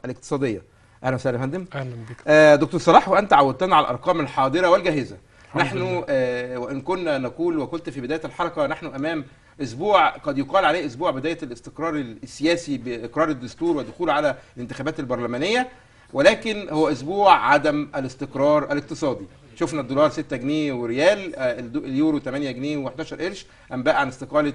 الاقتصادية. أهلا وسهلا يا فندم. اهلا بك. دكتور صلاح، وأنت عودتنا على الأرقام الحاضرة والجاهزة. نحن وإن كنا نقول، وقلت في بداية الحلقة، نحن أمام أسبوع قد يقال عليه أسبوع بداية الاستقرار السياسي بإقرار الدستور والدخول على الانتخابات البرلمانية، ولكن هو أسبوع عدم الاستقرار الاقتصادي. شفنا الدولار 6 جنيه وريال، اليورو 8 جنيه و11 قرش، أنباء عن استقالة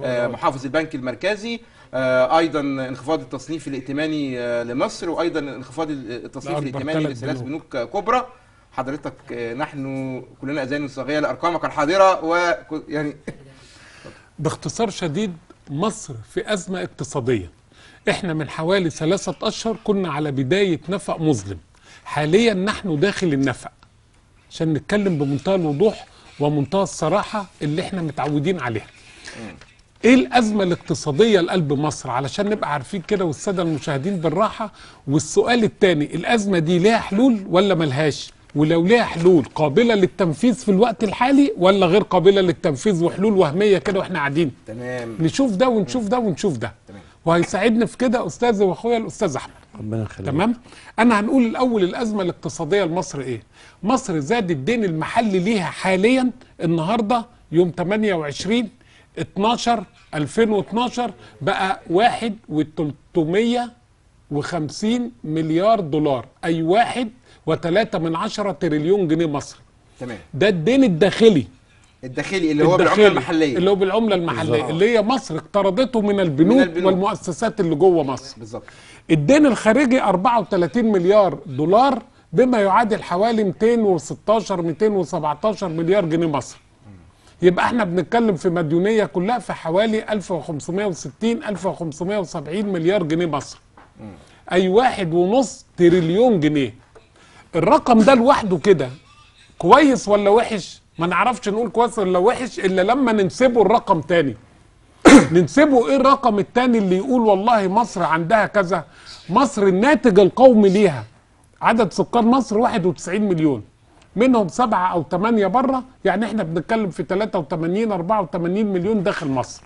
محافظ البنك المركزي، ايضا انخفاض التصنيف الائتماني لمصر، وايضا انخفاض التصنيف الائتماني لثلاث بنوك كبرى. حضرتك نحن كلنا اذان صاغيه لارقامك الحاضره، ويعني باختصار شديد، مصر في ازمه اقتصاديه. احنا من حوالي 3 اشهر كنا على بدايه نفق مظلم، حاليا نحن داخل النفق، عشان نتكلم بمنتهى الوضوح ومنتهى الصراحه اللي احنا متعودين عليها. ايه الازمه الاقتصاديه لقلب مصر علشان نبقى عارفين كده والساده المشاهدين بالراحه؟ والسؤال الثاني، الازمه دي ليها حلول ولا ملهاش؟ ولو ليها حلول قابله للتنفيذ في الوقت الحالي ولا غير قابله للتنفيذ وحلول وهميه كده واحنا قاعدين؟ تمام. نشوف ده ونشوف ده ونشوف ده. تمام. وهيساعدني في كده استاذي واخويا الاستاذ احمد. ربنا يخليك. تمام. انا هنقول الاول الازمه الاقتصاديه لمصر ايه؟ مصر زاد الدين المحلي ليها حاليا النهارده يوم 28/12/2012 بقى 1.350 مليار دولار، اي 1.3 تريليون جنيه مصري. تمام. ده الدين الداخلي اللي هو بالعمله المحليه، اللي هو بالعمله المحليه اللي هي مصر اقترضته من البنوك والمؤسسات اللي جوه مصر. بالظبط. الدين الخارجي 34 مليار دولار، بما يعادل حوالي 217 مليار جنيه مصري. يبقى احنا بنتكلم في مديونيه كلها في حوالي 1570 مليار جنيه مصري، اي 1.5 تريليون جنيه. الرقم ده لوحده كده كويس ولا وحش؟ ما نعرفش نقول كويس ولا وحش الا لما ننسبه الرقم تاني. ننسبه ايه الرقم التاني اللي يقول والله مصر عندها كذا؟ مصر الناتج القومي ليها، عدد سكان مصر 91 مليون، منهم 7 أو 8 بره، يعني احنا بنتكلم في 84 مليون داخل مصر.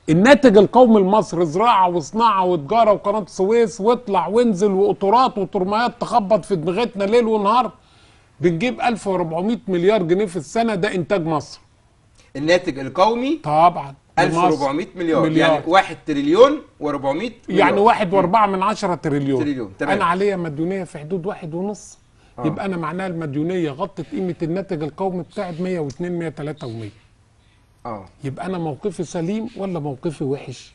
الناتج القومي لمصر زراعه وصناعه وتجاره وقناه السويس واطلع وانزل وقطورات وترميات تخبط في دماغتنا ليل ونهار، بنجيب 1400 مليار جنيه في السنه. ده انتاج مصر. الناتج القومي طبعا 1400 مليار، يعني 1 تريليون و400 مليار، يعني 1.4 تريليون. تمام. انا عليا مديونيه في حدود 1.5، يبقى انا معناها المديونيه غطت قيمه الناتج القومي بتاعي ب 102 103 و100. يبقى انا موقفي سليم ولا موقفي وحش؟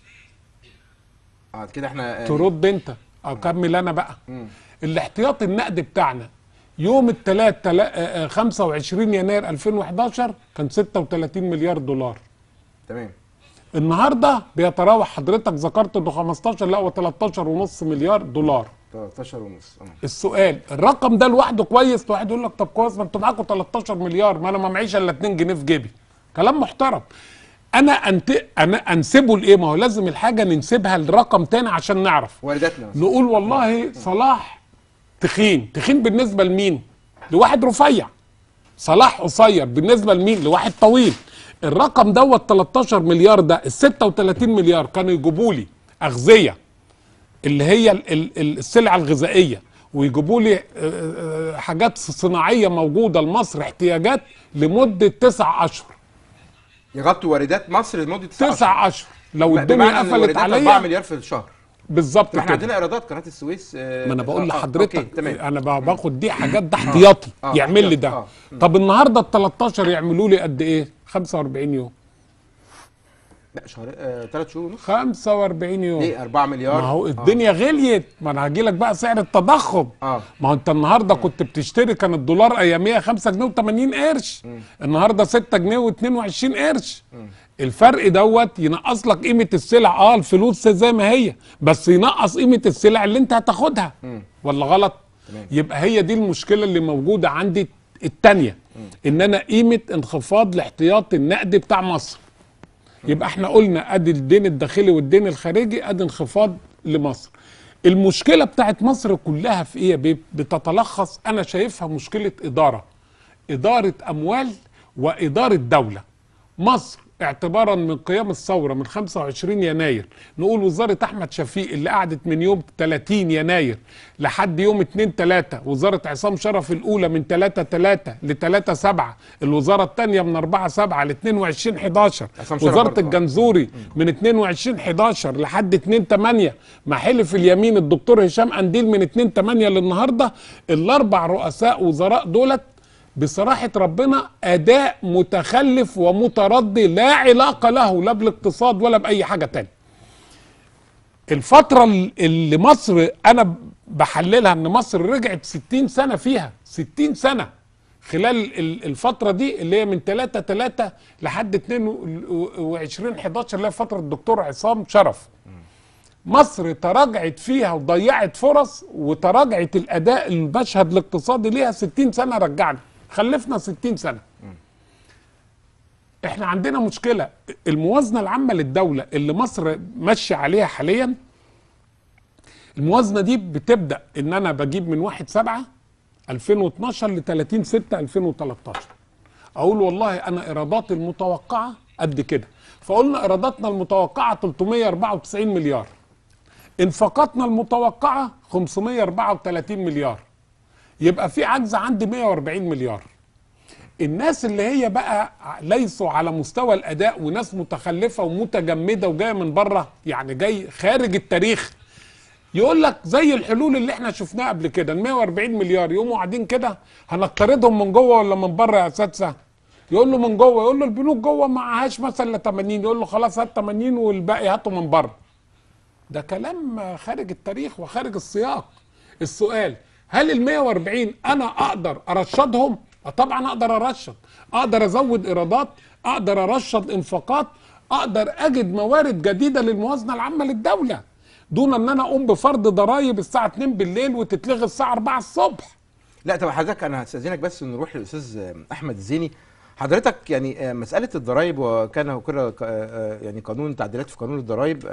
كده احنا ترد انت، اكمل انا بقى. الاحتياطي النقد بتاعنا يوم الثلاث 25 يناير 2011 كان 36 مليار دولار. تمام. النهارده بيتراوح، حضرتك ذكرت انه 15، لا هو 13.5 مليار دولار. 13.5. السؤال، الرقم ده لوحده كويس؟ واحد يقول لك طب كويس، ما انتوا معاكم 13 مليار، ما انا ما معيش الا 2 جنيه في جيبي. كلام محترم. انا انسبه لايه؟ ما هو لازم الحاجه ننسبها لرقم تاني عشان نعرف. وارداتنا نقول والله صلاح تخين بالنسبه لمين؟ لواحد رفيع. صلاح قصير بالنسبه لمين؟ لواحد طويل. الرقم دوت 13 مليار ده، ال 36 مليار كانوا يجيبوا لي اغذيه اللي هي السلع الغذائيه، ويجيبوا لي حاجات صناعيه موجوده لمصر، احتياجات لمده 9 اشهر. يغطوا واردات مصر لمده 9 اشهر. لو الدنيا قفلت عليا 4 مليار في الشهر بالظبط كده. احنا عندنا ايرادات قناه السويس. ما انا بقول لحضرتك انا باخد دي حاجات، ده احتياطي يعمل لي ده. طب النهارده ال 13 يعملوا لي قد ايه؟ 45 يوم. لا شهر 3 شهور ونص. 45 يوم. ليه 4 مليار؟ ما هو الدنيا غليت. ما انا هجي لك بقى سعر التضخم. ما هو انت النهارده كنت بتشتري، كان الدولار اياميها 5 جنيه و80 قرش، النهارده 6 جنيه و22 قرش. الفرق دوت ينقص لك قيمه السلع. الفلوس زي ما هي، بس ينقص قيمه السلع اللي انت هتاخدها. ولا غلط؟ يبقى هي دي المشكله اللي موجوده عندي الثانيه، ان انا قيمه انخفاض الاحتياطي النقدي بتاع مصر. يبقى احنا قلنا ادي الدين الداخلي والدين الخارجي، ادي انخفاض لمصر. المشكله بتاعت مصر كلها في ايه؟ بتتلخص، انا شايفها مشكله اداره اموال واداره دوله. مصر اعتبارا من قيام الثوره من 25 يناير، نقول وزاره احمد شفيق اللي قعدت من يوم 30 يناير لحد يوم 2/3، وزاره عصام شرف الاولى من 3/3 ل 3/7، الوزاره الثانيه من 4/7 ل 22/11، وزاره الجنزوري من 22/11 لحد 2/8 مع حلف اليمين الدكتور هشام قنديل من 2/8 للنهارده. الاربع رؤساء وزراء دولت بصراحة ربنا أداء متخلف ومتردي لا علاقة له لا بالاقتصاد ولا بأي حاجة تانية. الفترة اللي مصر أنا بحللها إن مصر رجعت 60 سنة فيها، 60 سنة خلال الفترة دي اللي هي من 3/3 لحد 22/11 اللي هي فترة الدكتور عصام شرف. مصر تراجعت فيها وضيعت فرص وتراجعت الأداء المشهد الاقتصادي ليها 60 سنة رجعنا، خلفنا 60 سنة. احنا عندنا مشكلة، الموازنة العامة للدولة اللي مصر ماشية عليها حاليا، الموازنة دي بتبدأ ان انا بجيب من 1/7/2012 ل 30/6/2013، اقول والله انا ايراداتي المتوقعة قد كده، فقلنا ايراداتنا المتوقعة 394 مليار، انفاقاتنا المتوقعة 534 مليار، يبقى في عجز عندي 140 مليار. الناس اللي هي بقى ليسوا على مستوى الاداء وناس متخلفه ومتجمده وجايه من بره، يعني جاي خارج التاريخ، يقول لك زي الحلول اللي احنا شفناها قبل كده، ال 140 مليار يقوموا قاعدين كده هنقترضهم من جوه ولا من بره يا اساتذه؟ يقول له من جوه، يقول له البنوك جوه معهاش مثلا 80، يقول له خلاص هات 80 والباقي هاته من بره. ده كلام خارج التاريخ وخارج السياق. السؤال، هل ال 140 انا اقدر ارشدهم؟ طبعا اقدر ارشد، اقدر ازود ايرادات، اقدر ارشد انفاقات، اقدر اجد موارد جديده للموازنه العامه للدوله دون ان انا اقوم بفرض ضرائب الساعه 2 بالليل وتتلغي الساعه 4 الصبح. لا طب حضرتك انا هستاذنك بس نروح للاستاذ احمد الزيني. حضرتك يعني مساله الضرائب وكان كده يعني قانون تعديلات في قانون الضرائب